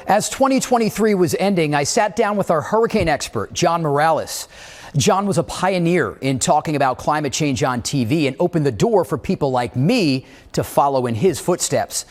As 2023 was ending, I sat down with our hurricane expert, John Morales. John was a pioneer in talking about climate change on TV and opened the door for people like me to follow in his footsteps.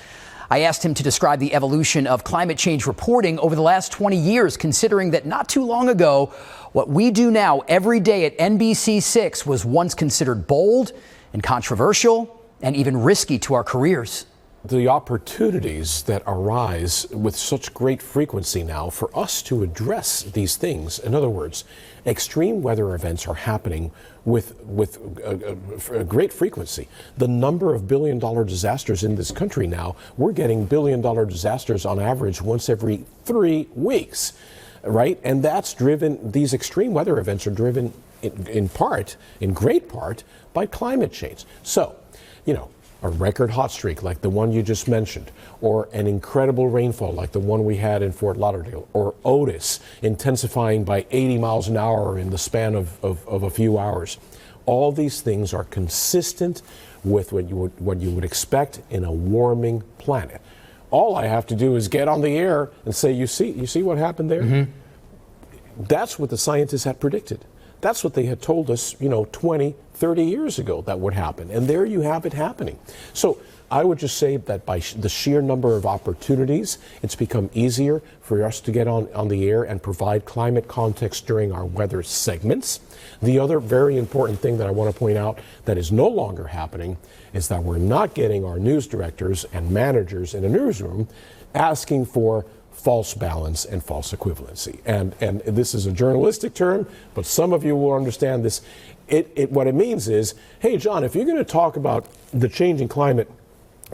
I asked him to describe the evolution of climate change reporting over the last 20 years, considering that not too long ago, what we do now every day at NBC6 was once considered bold and controversial and even risky to our careers. The opportunities that arise with such great frequency now for us to address these things. In other words, extreme weather events are happening with a great frequency. The number of billion-dollar disasters in this country now, we're getting billion-dollar disasters on average once every 3 weeks, right? And that's driven, these extreme weather events are driven in great part, by climate change. So, you know, a record hot streak like the one you just mentioned, or an incredible rainfall like the one we had in Fort Lauderdale, or Otis intensifying by 80 miles an hour in the span of a few hours. All these things are consistent with what you would expect in a warming planet. All I have to do is get on the air and say, you see what happened there? Mm-hmm. That's what the scientists had predicted. That's what they had told us, 20, 30 years ago that would happen. And there you have it happening. So I would just say that by the sheer number of opportunities, it's become easier for us to get on the air and provide climate context during our weather segments. The other very important thing that I want to point out that is no longer happening is that we're not getting our news directors and managers in a newsroom asking for false balance and false equivalency. And this is a journalistic term, but some of you will understand this. What it means is, hey, John, if you're going to talk about the changing climate,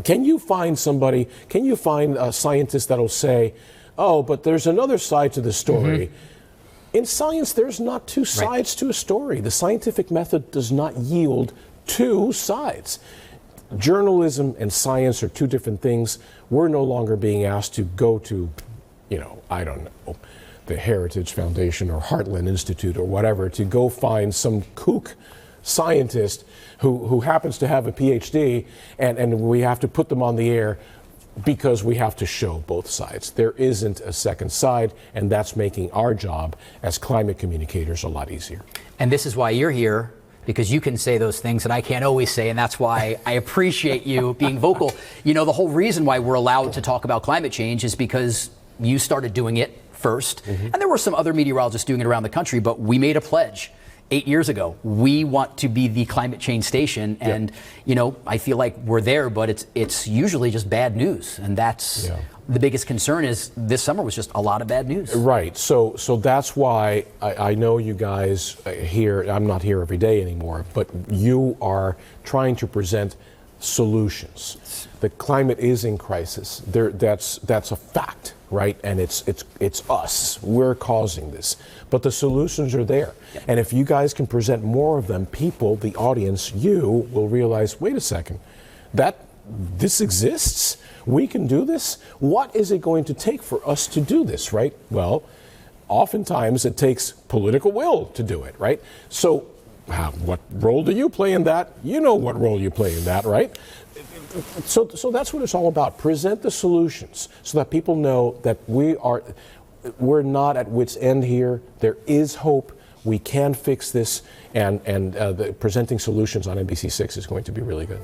can you find a scientist that'll say, oh, but there's another side to the story? Mm-hmm. In science, there's not two sides to a story. The scientific method does not yield two sides. Journalism and science are two different things. We're no longer being asked to go to, I don't know, the Heritage Foundation or Heartland Institute or whatever, to go find some kook scientist who happens to have a PhD, and we have to put them on the air because we have to show both sides. There isn't a second side, and that's making our job as climate communicators a lot easier. And this is why you're here, because you can say those things that I can't always say, and that's why I appreciate you being vocal. The whole reason why we're allowed to talk about climate change is because you started doing it first, mm-hmm. and there were some other meteorologists doing it around the country, but we made a pledge 8 years ago. We want to be the climate change station, and I feel like we're there, but it's usually just bad news, and that's the biggest concern. Is this summer was just a lot of bad news. Right. So that's why I know you guys here. I'm not here every day anymore, but you are trying to present solutions. The climate is in crisis. That's a fact, right? And it's us. We're causing this. But the solutions are there. Yep. And if you guys can present more of them, people, the audience, you will realize, wait a second, this exists? We can do this? What is it going to take for us to do this, right? Well, oftentimes it takes political will to do it, right? So what role do you play in that? You know what role you play in that, right? So that's what it's all about. Present the solutions so that people know that we're not at wit's end here. There is hope. We can fix this, and presenting solutions on NBC6 is going to be really good.